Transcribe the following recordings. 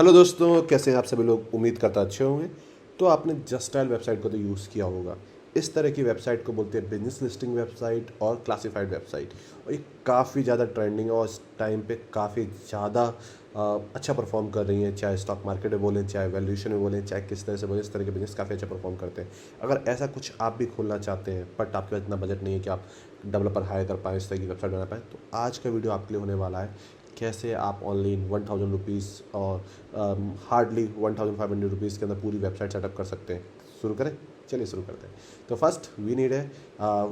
Hello दोस्तों, कैसे हैं आप सभी लोग। उम्मीद करता अच्छे होंगे। तो आपने जस्ट डायल वेबसाइट को तो यूज़ किया होगा। इस तरह की वेबसाइट को बोलते हैं बिजनेस लिस्टिंग वेबसाइट और क्लासिफाइड वेबसाइट। और ये काफ़ी ज़्यादा ट्रेंडिंग है और इस टाइम पे काफ़ी ज़्यादा अच्छा परफॉर्म कर रही हैं। चाहे स्टॉक मार्केट में बोलें, चाहे वैल्यूएशन में बोलें, चाहे किस तरह से बोलें, इस तरह के बिजनेस काफ़ी अच्छा परफॉर्म करते हैं। अगर ऐसा कुछ आप भी खोलना चाहते हैं बट आपके पास इतना बजट नहीं है कि आप डेवलपर हायर कर पाएँ, इस तरह की वेबसाइट बना पाएँ, तो आज का वीडियो आपके लिए होने वाला है कैसे आप ऑनलाइन 1000 रुपीज़ और हार्डली 1500 रुपीज़ के अंदर पूरी वेबसाइट सेटअप कर सकते हैं। शुरू करें, चलिए शुरू करते हैं। तो फर्स्ट वी नीड है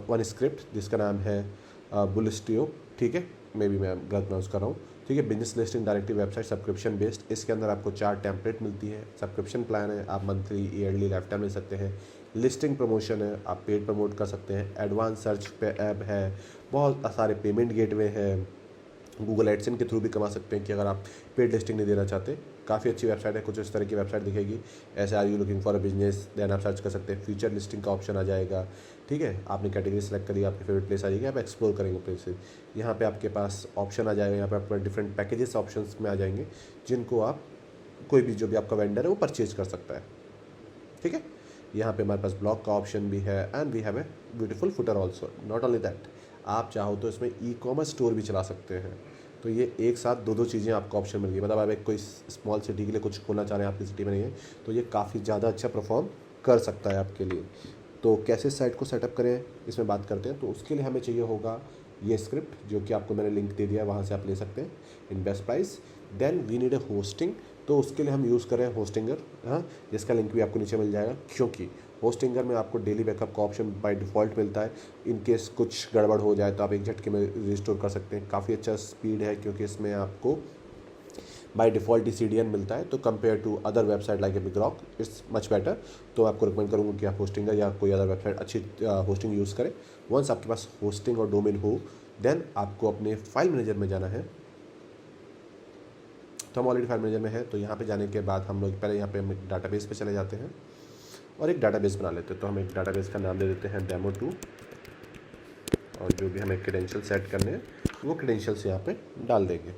वन स्क्रिप्ट जिसका नाम है बुलिस्टियो। ठीक है, मे बी मैं गलत प्रोनाउंस कर रहा हूँ। ठीक है, business listing directly website subscription based. इसके अंदर आपको 4 टेम्पलेट मिलती है। सब्सक्रिप्शन प्लान है, आप मंथली, ईयरली, लाइफ टाइम ले सकते हैं। लिस्टिंग प्रमोशन है, आप पेड प्रमोट कर सकते हैं। एडवांस सर्च पे ऐप है, बहुत सारे पेमेंट गेटवे हैं। गूगल एडसेंस के थ्रू भी कमा सकते हैं कि अगर आप पेड लिस्टिंग नहीं देना चाहते। काफ़ी अच्छी वेबसाइट है, कुछ इस तरह की वेबसाइट दिखेगी। ऐसे are you looking for a business, then आप सर्च कर सकते हैं। फीचर लिस्टिंग का ऑप्शन आ जाएगा। ठीक है, आपने कैटेगरी सेलेक्ट करी, आपकी फेवरेट प्लेस आ जाएगी, आप एक्सप्लोर करेंगे प्लेसेस। यहाँ पे आपके पास ऑप्शन आ जाएगा, यहाँ पे आपका डिफरेंट पैकेजेस ऑप्शंस में आ जाएंगे जिनको आप कोई भी जो भी आपका वेंडर है वो परचेज कर सकता है। ठीक है, यहाँ पे हमारे पास ब्लॉग का ऑप्शन भी है and we have a beautiful footer also. Not only that, आप चाहो तो इसमें ई कॉमर्स स्टोर भी चला सकते हैं। तो ये एक साथ दो चीज़ें आपको ऑप्शन मिल गई। मतलब आप एक कोई स्मॉल सिटी के लिए कुछ खोलना चाह रहे हैं, आपकी सिटी में नहीं है, तो ये काफ़ी ज़्यादा अच्छा परफॉर्म कर सकता है आपके लिए। तो कैसे साइट को सेटअप करें इसमें बात करते हैं। तो उसके लिए हमें चाहिए होगा ये स्क्रिप्ट जो कि आपको मैंने लिंक दे दिया है, वहाँ से आप ले सकते हैं in best price. Then we need a hosting. तो उसके लिए हम यूज़ करें होस्टिंगर, हाँ, जिसका लिंक भी आपको नीचे मिल जाएगा। क्योंकि होस्टिंगर में आपको डेली बैकअप का ऑप्शन बाय डिफ़ॉल्ट मिलता है। इन केस कुछ गड़बड़ हो जाए तो आप एक झटके में रिस्टोर कर सकते हैं। काफ़ी अच्छा स्पीड है क्योंकि इसमें आपको बाय डिफ़ॉल्ट ही CDN मिलता है। तो compare to other website like a BigRock it's much better. तो आपको रिकमेंड करूँगा कि आप होस्टिंगर या कोई अदर वेबसाइट अच्छी होस्टिंग यूज़ करें। वंस आपके पास होस्टिंग और डोमेन हो, देन आपको अपने फाइल मैनेजर में जाना है। तो हम ऑलरेडी फाइल मैनेजर में है, तो यहाँ पे जाने के बाद हम लोग पहले यहाँ पे हम एक डाटाबेस पे चले जाते हैं और एक डाटाबेस बना लेते हैं। तो हम एक डाटाबेस का नाम दे देते हैं डेमो2। और जो भी हमें क्रेडेंशियल सेट करने हैं वो क्रेडेंशियल्स यहाँ पे डाल देंगे।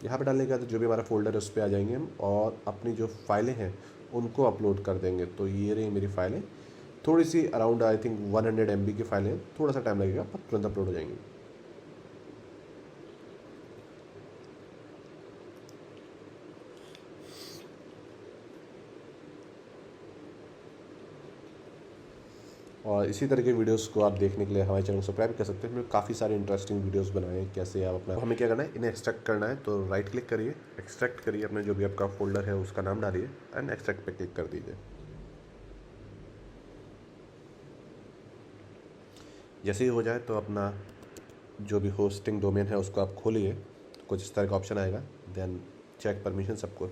यहाँ पे डालने के बाद जो भी हमारा फोल्डर है उस पर आ जाएंगे हम और अपनी जो फाइलें हैं उनको अपलोड कर देंगे। तो ये रही मेरी फाइलें, थोड़ी सी अराउंड आई थिंक 100 MB की फाइलें, थोड़ा सा टाइम लगेगा पर तुरंत अपलोड हो जाएंगी। और इसी तरह के वीडियोस को आप देखने के लिए हमारे चैनल को सब्सक्राइब कर सकते हैं। हमने काफ़ी सारे इंटरेस्टिंग वीडियोस बनाए हैं कैसे आप अपना, हमें क्या करना है, इन्हें एक्सट्रैक्ट करना है। तो राइट क्लिक करिए, एक्सट्रैक्ट करिए, अपने जो भी आपका फोल्डर है उसका नाम डालिए एंड एक्सट्रैक्ट पे क्लिक कर दीजिए। जैसे ही हो जाए तो अपना जो भी होस्टिंग डोमेन है उसको आप खोलिए। कुछ इस तरह का ऑप्शन आएगा। देन चेक परमिशन सबको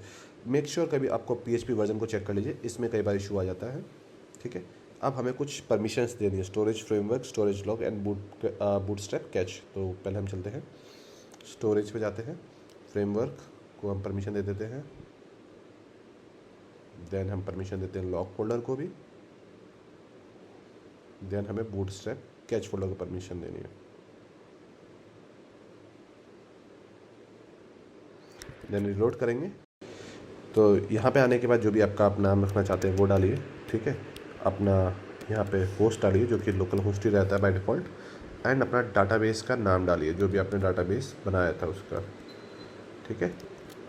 मेक श्योर कभी आपको PHP वर्जन को चेक कर लीजिए, इसमें कई बार इशू आ जाता है। ठीक है, अब हमें कुछ परमिशंस देनी है। Storage framework, storage log and bootstrap catch. तो पहले हम चलते हैं स्टोरेज पे जाते हैं, फ्रेमवर्क को हम परमिशन दे देते हैं। देन हम परमिशन देते हैं लॉग फोल्डर को भी। देन हमें बूटस्ट्रैप कैच फोल्डर को परमिशन देनी है। देन रिलोड करेंगे। तो यहाँ पे आने के बाद जो भी आपका आप नाम रखना चाहते हैं वो डालिए। ठीक है, अपना यहाँ पे होस्ट डालिए जो कि लोकल होस्ट ही रहता है बाय डिफ़ॉल्ट। एंड अपना डाटाबेस का नाम डालिए जो भी आपने डाटाबेस बनाया था उसका। ठीक है,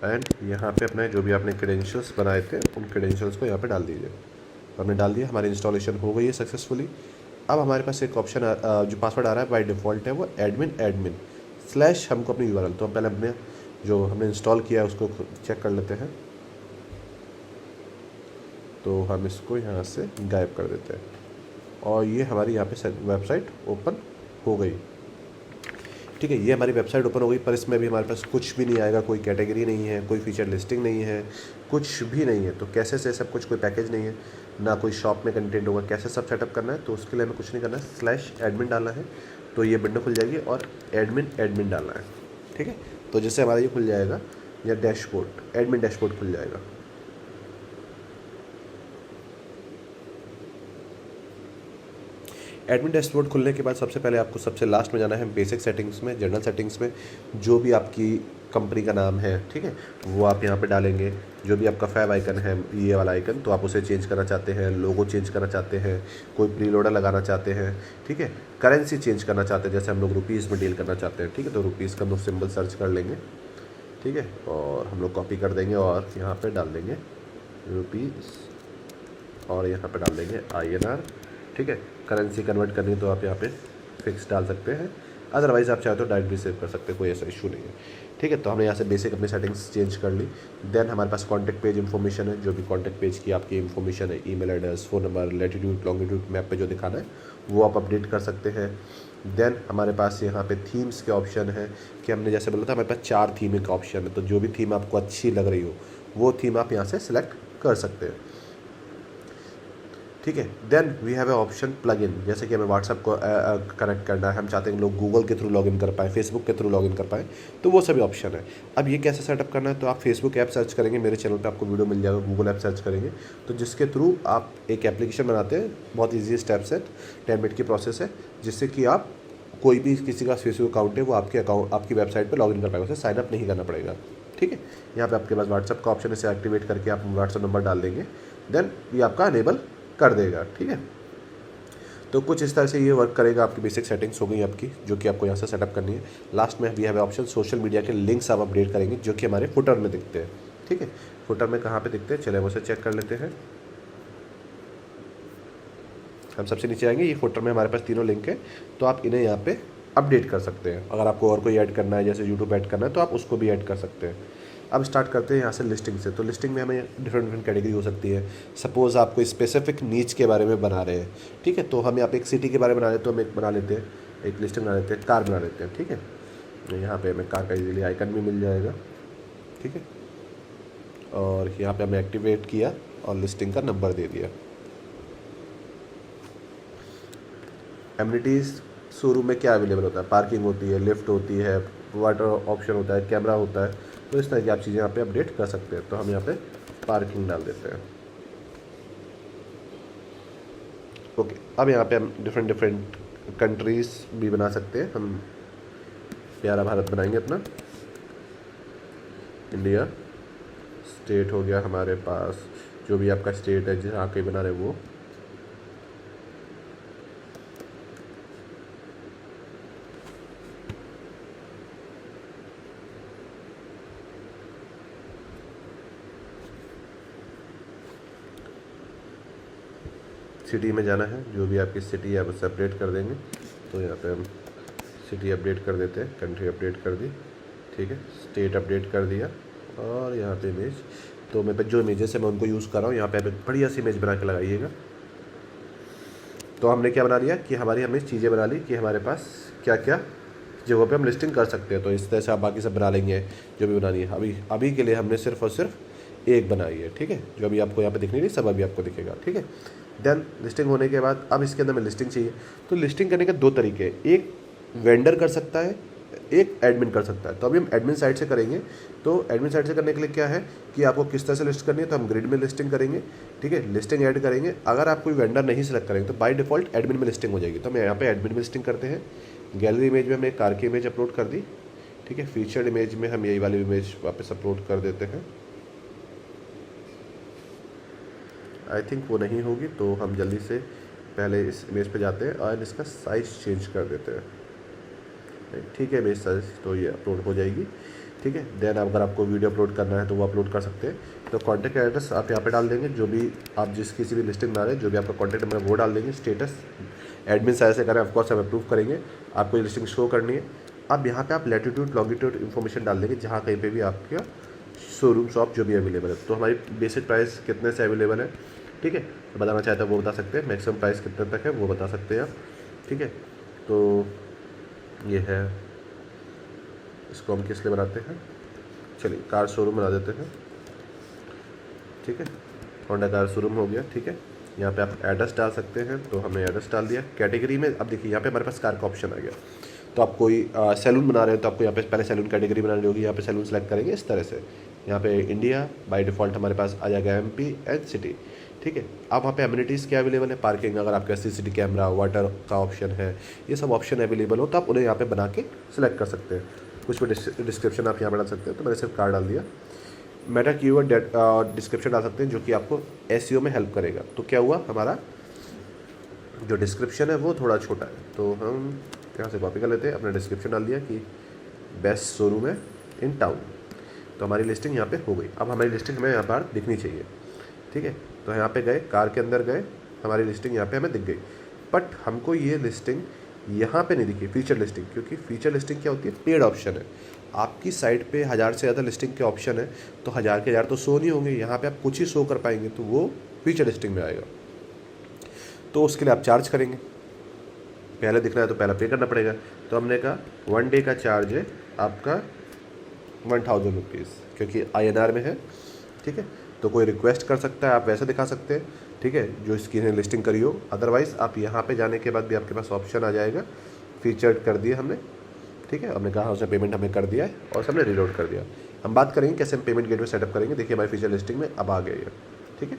एंड यहाँ पे अपने जो भी आपने क्रेडेंशियल्स बनाए थे उन क्रेडेंशियल्स को यहाँ पे डाल दीजिए। तो हमने डाल दिया, हमारी इंस्टॉलेशन हो गई है सक्सेसफुली। अब हमारे पास एक ऑप्शन जो पासवर्ड आ रहा है बाय डिफ़ॉल्ट है वो एडमिन स्लैश हमको अपनी URL। तो हम पहले अपने जो हमने इंस्टॉल किया है उसको चेक कर लेते हैं। तो हम इसको यहाँ से गायब कर देते हैं और ये हमारी यहाँ पे वेबसाइट ओपन हो गई। ठीक है, ये हमारी वेबसाइट ओपन हो गई, पर इसमें भी हमारे पास कुछ भी नहीं आएगा। कोई कैटेगरी नहीं है, कोई फीचर लिस्टिंग नहीं है, कुछ भी नहीं है। तो कैसे से सब कुछ, कोई पैकेज नहीं है, ना कोई शॉप में कंटेंट होगा। कैसे सब सेटअप करना है, तो उसके लिए हमें कुछ नहीं करना है, स्लैश एडमिन डालना है। तो ये विंडो खुल जाएगी और एडमिन डालना है। ठीक है, तो जैसे हमारा ये खुल जाएगा या डैशबोर्ड, एडमिन डैशबोर्ड खुल जाएगा। एडमिन डैशबोर्ड खुलने के बाद सबसे पहले आपको सबसे लास्ट में जाना है बेसिक सेटिंग्स में, जनरल सेटिंग्स में। जो भी आपकी कंपनी का नाम है, ठीक है, वो आप यहाँ पे डालेंगे। जो भी आपका फैब आइकन है, ये वाला आइकन, तो आप उसे चेंज करना चाहते हैं, लोगो चेंज करना चाहते हैं, कोई प्रीलोडर लगाना चाहते हैं, ठीक है, करेंसी चेंज करना चाहते हैं, जैसे हम लोग रुपीज़ में डील करना चाहते हैं, ठीक है, तो रुपीज़ का सिंबल सर्च कर लेंगे, ठीक है, और हम लोग कॉपी कर देंगे और यहाँ पे डाल देंगे रुपीज़ और यहाँ पे डाल देंगे INR, ठीक है। करेंसी कन्वर्ट करनी तो आप यहाँ पे फिक्स डाल सकते हैं, अदरवाइज़ आप चाहे तो डायरेक्ट भी सेव कर सकते हैं, कोई ऐसा इशू नहीं है, ठीक है। तो हमने यहाँ से बेसिक अपनी सेटिंग्स चेंज कर ली। देन हमारे पास कॉन्टैक्ट पेज इन्फॉर्मेशन है, जो भी कॉन्टैक्ट पेज की आपकी इन्फॉर्मेशन है, email address, phone number, latitude longitude map पे जो दिखाना है वो आप अपडेट कर सकते हैं। देन हमारे पास यहाँ पे थीम्स के ऑप्शन है कि हमने जैसे बोला था हमारे पास 4 थीम का ऑप्शन है, तो जो भी थीम आपको अच्छी लग रही हो वो थीम आप यहाँ से सिलेक्ट कर सकते हैं, ठीक है। Then we have a option plugin, जैसे कि हमें व्हाट्सअप को कनेक्ट करना है, हम चाहते हैं कि लोग गूगल के थ्रू लॉगिन कर पाएँ, फेसबुक के थ्रू लॉगिन कर पाएँ, तो वो सभी ऑप्शन है। अब ये कैसे सेटअप करना है, तो आप फेसबुक ऐप सर्च करेंगे, मेरे चैनल पे आपको वीडियो मिल जाएगा, गूगल ऐप सर्च करेंगे तो जिसके थ्रू आप एक एप्लीकेशन बनाते हैं, बहुत ईजी स्टेप्स है, 10 मिनट की प्रोसेस है, जिससे कि आप कोई भी किसी का फेसबुक अकाउंट है वो आपकी वेबसाइट पर लॉगिन कर पाएगा, उसे साइनअप नहीं करना पड़ेगा, ठीक है। यहाँ पे आपके पास व्हाट्सअप का ऑप्शन है, इसे एक्टिवेट करके आप व्हाट्सअप नंबर डाल देंगे, देन ये आपका अनेबल कर देगा, ठीक है। तो कुछ इस तरह से ये वर्क करेगा। आपकी बेसिक सेटिंग्स हो गई आपकी, जो कि आपको यहाँ से सेटअप करनी है। लास्ट में we have option social media के लिंक्स आप अपडेट करेंगे, जो कि हमारे फुटर में दिखते हैं, ठीक है। फुटर में कहाँ पे दिखते हैं, चले हम उसे चेक कर लेते हैं। हम सबसे नीचे आएंगे, ये फुटर में हमारे पास तीनों लिंक है, तो आप इन्हें यहाँ पे अपडेट कर सकते हैं। अगर आपको और कोई ऐड करना है, जैसे यूट्यूब ऐड करना है, तो आप उसको भी ऐड कर सकते हैं। अब स्टार्ट करते हैं यहाँ से लिस्टिंग से। तो लिस्टिंग में हमें डिफरेंट कैटेगरी हो सकती है। सपोज़ आप कोई स्पेसिफिक नीच के बारे में बना रहे हैं, ठीक है, तो हम यहाँ पे एक सिटी के बारे में बना रहे हैं, तो हम एक बना लेते हैं, एक लिस्टिंग बना लेते हैं, कार बना लेते हैं, ठीक है। यहाँ पे हमें कार का इजीली आइकन भी मिल जाएगा, ठीक है, और यहाँ पे हमने एक्टिवेट किया और लिस्टिंग का नंबर दे दिया। एमिनिटीज़ शोरूम में क्या अवेलेबल होता है, पार्किंग होती है, लिफ्ट होती है, वाटर ऑप्शन होता है, कैमरा होता है, तो इस तरह की आप चीज़ें यहाँ पे अपडेट कर सकते हैं। तो हम यहाँ पे पार्किंग डाल देते हैं, ओके। अब यहाँ पे हम डिफरेंट कंट्रीज़ भी बना सकते हैं। हम प्यारा भारत बनाएंगे अपना, इंडिया। स्टेट हो गया हमारे पास, जो भी आपका स्टेट है जहाँ कहीं बना रहे वो, सिटी में जाना है, जो भी आपकी सिटी है उसे अपडेट कर देंगे। तो यहाँ पे हम सिटी अपडेट कर देते हैं, कंट्री अपडेट कर दी, ठीक है, स्टेट अपडेट कर दिया, और यहाँ पे इमेज, तो मैं जो इमेजेस है मैं उनको यूज़ कर रहा हूँ। यहाँ पे आप एक बढ़िया सी इमेज बना के लगाइएगा। तो हमने क्या बना लिया कि हमारी हमने चीज़ें बना ली कि हमारे पास क्या क्या जगहों पे हम लिस्टिंग कर सकते हैं। तो इस तरह से आप बाकी सब बना लेंगे जो भी बनानी है। अभी के लिए हमने सिर्फ और सिर्फ एक बनाई है, ठीक है, जो अभी आपको यहाँ पे दिखनी नहीं, सब अभी आपको दिखेगा, ठीक है। देन लिस्टिंग होने के बाद अब इसके अंदर में लिस्टिंग चाहिए। तो लिस्टिंग करने के 2 तरीके हैं, एक वेंडर कर सकता है, एक एडमिन कर सकता है। तो अभी हम एडमिन साइड से करेंगे। तो एडमिन साइड से करने के लिए क्या है कि आपको किस तरह से लिस्ट करनी है, तो हम ग्रिड में लिस्टिंग करेंगे, ठीक है, लिस्टिंग ऐड करेंगे। अगर आप कोई वेंडर नहीं सिलेक्ट करेंगे तो बाय डिफॉल्ट एडमिन में लिस्टिंग हो जाएगी। तो हम यहाँ पे एडमिन में लिस्टिंग करते हैं। गैलरी इमेज में हमने कार की इमेज अपलोड कर दी, ठीक है। फीचर्ड इमेज में हम यही वाली इमेज वापस अपलोड कर देते हैं। आई थिंक वो नहीं होगी, तो हम जल्दी से पहले इस इमेज पे जाते हैं और इसका साइज़ चेंज कर देते हैं, ठीक है, इमेज साइज, तो ये अपलोड हो जाएगी, ठीक है। देन अगर आपको वीडियो अपलोड करना है तो वो अपलोड कर सकते हैं। तो कॉन्टैक्ट एड्रेस आप यहाँ पे डाल देंगे, जो भी आप किसी भी लिस्टिंग बना रहे हैं, जो भी आपका कॉन्टैक्ट नंबर है वो डाल देंगे। स्टेटस एडमिन साइड से करें, ऑफकोर्स हम अप्रूव करेंगे, आपको ये लिस्टिंग शो करनी है। अब यहाँ पे आप लैटिट्यूड लॉन्गिट्यूड इन्फॉर्मेशन डाल देंगे, जहाँ कहीं पे भी आपका शोरूम शॉप जो भी अवेलेबल है। तो हमारी बेसिक प्राइस कितने से अवेलेबल है, ठीक है, बताना चाहते हैं वो बता सकते हैं। मैक्सिमम प्राइस कितने तक है वो बता सकते हैं आप, ठीक है। तो ये है, इसको हम किस लिए बनाते हैं, चलिए कार शोरूम बना देते हैं, ठीक है। होंडा कार शोरूम हो गया, ठीक है। यहाँ पे आप एड्रेस डाल सकते हैं, तो हमने एड्रेस डाल दिया। कैटेगरी में अब देखिए यहाँ पे हमारे पास कार का ऑप्शन आ गया। तो आप कोई सैलून बना रहे हैं तो आपको यहाँ पे पहले सैलून कैटेगरी बनानी होगी, यहाँ पे सैलून सेलेक्ट करेंगे इस तरह से। यहाँ पे इंडिया बाय डिफ़ॉल्ट हमारे पास आ जाएगा MP एंड सिटी, ठीक है। अब वहाँ पे एमिनिटीज़ क्या अवेलेबल है, पार्किंग, अगर आपका CCTV कैमरा, वाटर का ऑप्शन है, ये सब ऑप्शन अवेलेबल हो तो आप उन्हें यहाँ पे बना के सिलेक्ट कर सकते हैं। कुछ भी डिस्क्रिप्शन आप यहाँ पर डाल सकते हैं, तो मैंने सिर्फ कार डाल दिया। मेटा कीवर्ड डिस्क्रिप्शन डाल सकते हैं जो कि आपको एसईओ में हेल्प करेगा। तो क्या हुआ, हमारा जो डिस्क्रिप्शन है वो थोड़ा छोटा है, तो हम यहाँ से कॉपी कर लेते हैं, अपना डिस्क्रिप्शन डाल दिया कि बेस्ट शोरूम है इन टाउन। तो हमारी लिस्टिंग यहाँ पे हो गई। अब हमारी लिस्टिंग हमें यहाँ पर दिखनी चाहिए, ठीक है। तो यहाँ पे गए, कार के अंदर गए, हमारी लिस्टिंग यहाँ पे हमें दिख गई। बट हमको ये लिस्टिंग यहाँ पे नहीं दिखी, फीचर लिस्टिंग, क्योंकि फीचर लिस्टिंग क्या होती है, पेड ऑप्शन है। आपकी साइट पे 1000 से ज़्यादा लिस्टिंग के ऑप्शन है, तो 1000 के 1000 तो शो नहीं होंगे, यहाँ पे आप कुछ ही शो कर पाएंगे, तो वो फीचर लिस्टिंग में आएगा। तो उसके लिए आप चार्ज करेंगे, पहले दिख रहा है तो पहला पे करना पड़ेगा। तो हमने कहा 1 डे का चार्ज है आपका 1000 रुपीज़, क्योंकि INR में है, ठीक है। तो कोई रिक्वेस्ट कर सकता है, आप वैसे दिखा सकते हैं, ठीक है, जो इसकी लिस्टिंग करी हो। अदरवाइज़ आप यहाँ पे जाने के बाद भी आपके पास ऑप्शन आ जाएगा, फीचर्ड कर दिया हमने, ठीक है। हमने कहा उसने पेमेंट हमें कर दिया है और हमने रीलोड कर दिया। हम बात करेंगे कैसे हम पेमेंट गेटवे सेटअप करेंगे। देखिए हमारी फीचर लिस्टिंग में अब आ गई है, ठीक है।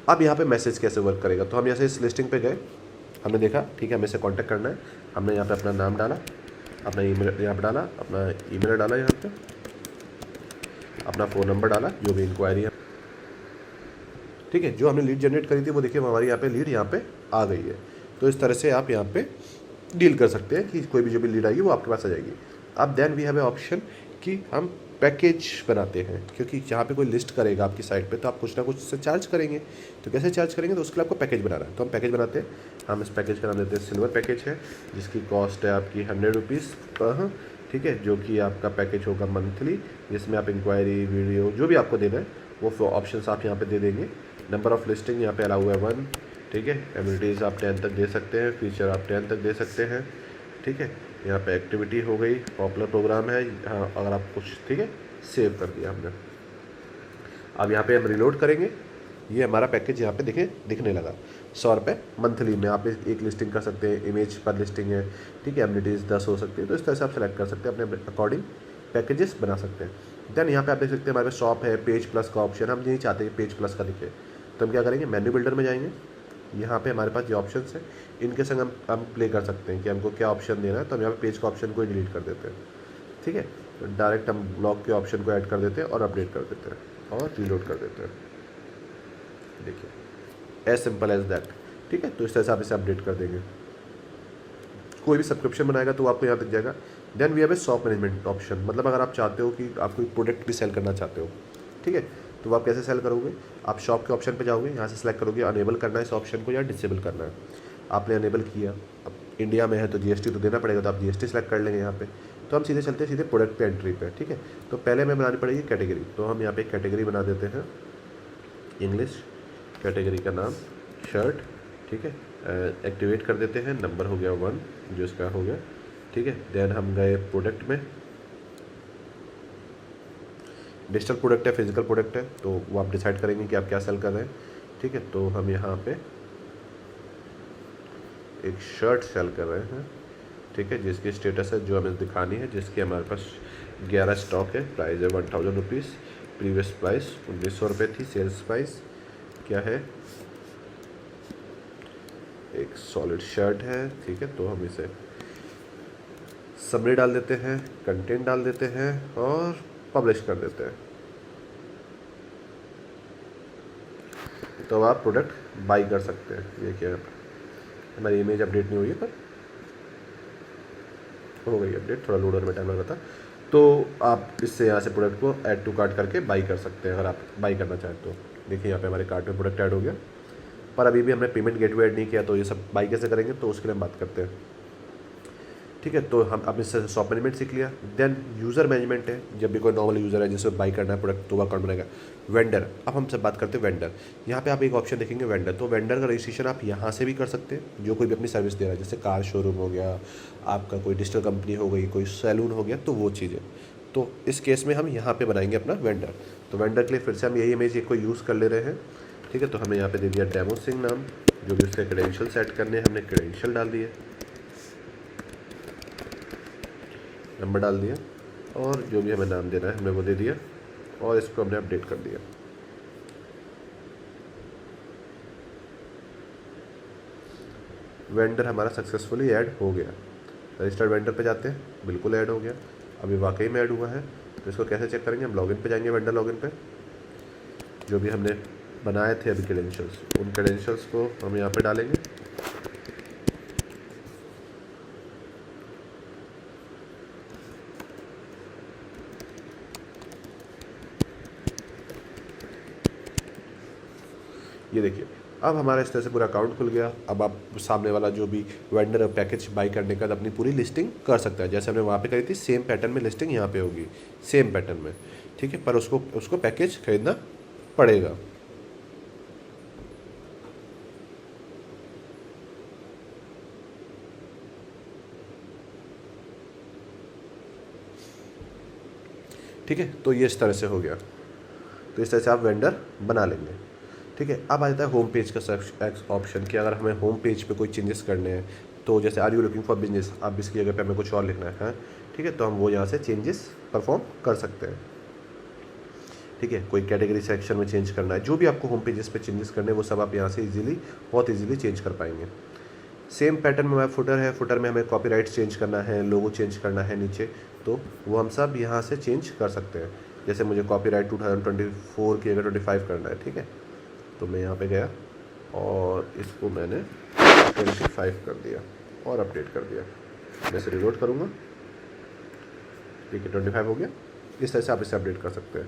अब यहाँ पे मैसेज कैसे वर्क करेगा, तो हम यहाँ से इस लिस्टिंग पे गए, हमने देखा ठीक है हमें से कांटेक्ट करना है, हमने यहाँ पे अपना नाम डाला, अपना ईमेल यहाँ पे डाला, अपना ईमेल डाला, यहाँ पे अपना फ़ोन नंबर डाला, जो भी इंक्वायरी है, ठीक है। जो हमने लीड जनरेट करी थी वो देखिए हमारी यहाँ पे लीड यहाँ पे आ गई है। तो इस तरह से आप यहाँ पे डील कर सकते हैं कि कोई भी जो भी लीड आएगी वो आपके पास आ जाएगी। अब then we have a option कि हम पैकेज बनाते हैं, क्योंकि जहाँ पे कोई लिस्ट करेगा आपकी साइट पे तो आप कुछ ना कुछ से चार्ज करेंगे। तो कैसे चार्ज करेंगे, तो उसके लिए आपको पैकेज बनाना है। तो हम पैकेज बनाते हैं, हम इस पैकेज का नाम देते हैं सिल्वर पैकेज है, जिसकी कॉस्ट है आपकी 100 रुपीज़ पर, ठीक है। जो कि आपका पैकेज होगा मंथली, जिसमें आप इंक्वायरी वीडियो जो भी आपको देना है वो ऑप्शन आप यहाँ पर दे देंगे। नंबर ऑफ़ लिस्टिंग यहाँ पे अलाउ है 1, ठीक है। एमिनिटीज़ आप 10 तक दे सकते हैं, फीचर आप 10 तक दे सकते हैं, ठीक है। यहाँ पे एक्टिविटी हो गई, पॉपुलर प्रोग्राम है, हाँ अगर आप कुछ, ठीक है, सेव कर दिया हमने। अब यहाँ पे हम रिलोड करेंगे, ये हमारा पैकेज यहाँ पे दिखने लगा। 100 रुपये मंथली में आप एक लिस्टिंग कर सकते हैं, इमेज पर लिस्टिंग है, ठीक है। एमिनिटीज़ 10 हो सकती है, तो इस तरह से आप सेलेक्ट कर सकते हैं, अपने अकॉर्डिंग पैकेजेस बना सकते हैं। देन यहाँ पे आप देख सकते हैं हमारे पास शॉप है, पेज प्लस का ऑप्शन, हम नहीं चाहते पेज प्लस का दिखे, तो हम क्या करेंगे, मेन्यू बिल्डर में जाएंगे। यहाँ पे हमारे पास ये ऑप्शन है, इनके संग हम प्ले कर सकते हैं कि हमको क्या ऑप्शन देना है। तो हम यहाँ पे पेज का ऑप्शन को ही डिलीट कर देते हैं, ठीक है। तो डायरेक्ट हम ब्लॉग के ऑप्शन को ऐड कर देते हैं और अपडेट कर देते हैं और रीलोड कर देते हैं। देखिए एज सिंपल एज दैट, ठीक है। तो इस तरह से आप इसे अपडेट कर देंगे। कोई भी सब्सक्रिप्शन बनाएगा तो आपको यहाँ दिख जाएगा। Then we have a shop management option, मतलब अगर आप चाहते हो कि आप कोई प्रोडक्ट भी सेल करना चाहते हो, ठीक है, तो आप कैसे सेल करोगे, आप शॉप के ऑप्शन पे जाओगे, यहाँ से सेलेक्ट करोगे अनेबल करना है इस ऑप्शन को या डिसेबल करना है। आपने अनेबल किया, अब इंडिया में है तो GST तो देना पड़ेगा, तो आप GST सेलेक्ट कर लेंगे यहाँ पे। तो हम सीधे चलते हैं सीधे प्रोडक्ट पे एंट्री पे, ठीक है। तो पहले हमें बनानी पड़ेगी कैटेगरी, तो हम यहाँ पे कैटेगरी बना देते हैं, इंग्लिश, कैटेगरी का नाम शर्ट, ठीक है। एक्टिवेट कर देते हैं, नंबर हो गया 1 जो इसका हो गया, ठीक है। देन हम गए प्रोडक्ट में, डिजिटल प्रोडक्ट है, फिजिकल प्रोडक्ट है, तो वो आप डिसाइड करेंगे कि आप क्या सेल कर रहे हैं, ठीक है। तो हम यहाँ पे एक शर्ट सेल कर रहे हैं, ठीक है, जिसकी स्टेटस है जो हमें दिखानी है, जिसकी हमारे पास 11 स्टॉक है, प्राइस है 1000 रुपीज़, प्रीवियस प्राइस 1900 रुपये थी, सेल्स प्राइस क्या है, एक सॉलिड शर्ट है, ठीक है। तो हम इसे समरी डाल देते हैं, कंटेंट डाल देते हैं और पब्लिश कर देते हैं। तो अब आप प्रोडक्ट बाई कर सकते हैं। ये क्या है, हमारी इमेज अपडेट नहीं हुई है पर हो गई अपडेट, थोड़ा लोड होने में टाइम लग रहा था। तो आप इससे यहाँ से प्रोडक्ट को ऐड टू कार्ट करके बाई कर सकते हैं, अगर आप बाई करना चाहें तो। देखिए यहाँ पे हमारे कार्ट में प्रोडक्ट ऐड हो गया, पर अभी भी हमने पेमेंट गेटवे ऐड नहीं किया, तो ये सब बाई कैसे करेंगे, तो उसके लिए हम बात करते हैं, ठीक है। तो हम अब इससे शॉप मैनेजमेंट सीख लिया। देन यूज़र मैनेजमेंट है, जब भी कोई नॉर्मल यूज़र है जिसे बाई करना है प्रोडक्ट तो वो अकाउंट बनाएगा। वेंडर, अब हम सब बात करते हैं वेंडर। यहाँ पे आप एक ऑप्शन देखेंगे वेंडर, तो वेंडर का रजिस्ट्रेशन आप यहाँ से भी कर सकते हैं, जो कोई भी अपनी सर्विस दे रहा है, जैसे कार शोरूम हो गया, आपका कोई डिजिटल कंपनी हो गई, कोई सैलून हो गया, तो वो चीज़ें। तो इस केस में हम यहाँ पे बनाएंगे अपना वेंडर। तो वेंडर के लिए फिर से हम यही इमेज को यूज़ कर ले रहे हैं, ठीक है। तो हमें यहाँ पे दे दिया डेमो सिंह नाम, जो भी उसके क्रेडेंशियल सेट करने हैं, हमने क्रेडेंशियल डाल दिए, नंबर डाल दिया और जो भी हमें नाम देना है हमने वो दे दिया और इसको हमने अपडेट कर दिया। वेंडर हमारा सक्सेसफुली ऐड हो गया, रजिस्टर्ड वेंडर पे जाते हैं, बिल्कुल ऐड हो गया, अभी वाकई में ऐड हुआ है। तो इसको कैसे चेक करेंगे, हम लॉगिन पे जाएंगे, वेंडर लॉगिन पे, जो भी हमने बनाए थे अभी क्रेडेंशियल्स, उन क्रेडेंशियल्स को हम यहाँ पे डालेंगे। ये देखिए, अब हमारा इस तरह से पूरा अकाउंट खुल गया। अब आप सामने वाला जो भी वेंडर पैकेज बाई करने का अपनी पूरी लिस्टिंग कर सकता है, जैसे हमने वहाँ पे करी थी सेम पैटर्न में लिस्टिंग यहाँ पे होगी, सेम पैटर्न में, ठीक है। पर उसको पैकेज खरीदना पड़ेगा। ठीक है, तो ये इस तरह से हो गया। तो इस तरह से आप वेंडर बना लेंगे, ठीक है। अब आ जाता है होम पेज का ऑप्शन कि अगर हमें होम पेज पे कोई चेंजेस करने हैं, तो जैसे are you looking for business, अब इसकी जगह पे हमें कुछ और लिखना है, ठीक है, तो हम वो यहाँ से चेंजेस परफॉर्म कर सकते हैं, ठीक है। कोई कैटेगरी सेक्शन में चेंज करना है, जो भी आपको होम पेजेस पे चेंजेस करने हैं वो सब आप यहाँ से बहुत ईजिली चेंज कर पाएंगे। सेम पैटर्न में हमारा फुटर है, फुटर में हमें कॉपीराइट चेंज करना है, लोगो चेंज करना है नीचे, तो वो हम सब यहाँ से चेंज कर सकते हैं। जैसे मुझे कॉपीराइट 2024 की जगह 25 करना है, ठीक है, तो मैं यहाँ पे गया और इसको मैंने 25 कर दिया और अपडेट कर दिया। मैं इसे रिलोड करूँगा, ठीक है, 25 हो गया। इस तरह से आप इसे अपडेट कर सकते हैं।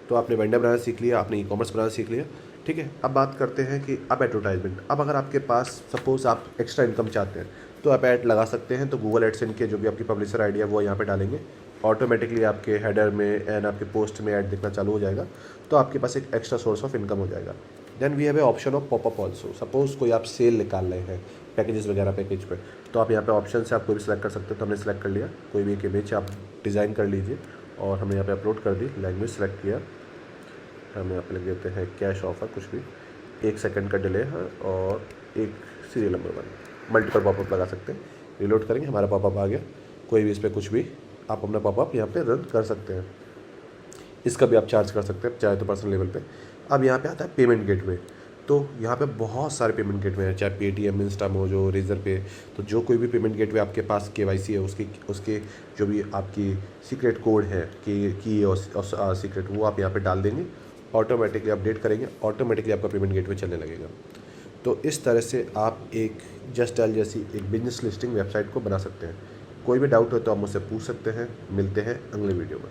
तो आपने वेंडर बनाना सीख लिया, आपने ई कॉमर्स बनाना सीख लिया, ठीक है। अब बात करते हैं कि अब एडवर्टाइजमेंट। अब अगर आपके पास सपोज आप एक्स्ट्रा इनकम चाहते हैं तो आप ऐड लगा सकते हैं। तो गूगल एडसेंस के जो भी आपकी पब्लिशर आईडी है वो यहाँ पे डालेंगे, ऑटोमेटिकली आपके हेडर में एंड आपके पोस्ट में ऐड दिखना चालू हो जाएगा, तो आपके पास एक एक्स्ट्रा सोर्स ऑफ इनकम हो जाएगा। Then we have a option of popup also. Suppose कोई आप सेल निकाल रहे हैं पैकेजेस वगैरह पैकेज पे, तो आप यहाँ पे ऑप्शन से आप कोई भी सिलेक्ट कर सकते हो। तो हमने सेलेक्ट कर लिया, कोई भी एक इमेज आप डिज़ाइन कर लीजिए और हमने यहाँ पे अपलोड कर दी, लैंग्वेज सेलेक्ट किया, हम यहाँ पे लिख देते हैं कैश ऑफर, कुछ भी, 1 सेकंड का डिले है और एक सीरियल नंबर 1, मल्टीपल पॉपअप लगा सकते हैं। रिलोड करेंगे, हमारा पॉपअप आ गया। कोई भी इस पर कुछ भी आप अपना पॉपअप यहाँ पे रन कर सकते हैं। इसका भी आप चार्ज कर सकते हैं, चाहे तो पर्सनल लेवल पे। अब यहाँ पे आता है पेमेंट गेटवे। तो यहाँ पे बहुत सारे पेमेंट गेटवे हैं, चाहे पेटीएम, इंस्टामोजो, रेजर पे। तो जो कोई भी पेमेंट गेटवे आपके पास केवाईसी है उसके जो भी आपकी सीक्रेट कोड है की और सीक्रेट, वो आप यहाँ पे डाल देंगे, ऑटोमेटिकली अपडेट करेंगे, ऑटोमेटिकली आपका पेमेंट गेटवे चलने लगेगा। तो इस तरह से आप एक जस्ट डायल जैसी एक बिजनेस लिस्टिंग वेबसाइट को बना सकते हैं। कोई भी डाउट हो तो आप मुझसे पूछ सकते हैं। मिलते हैं अगले वीडियो में।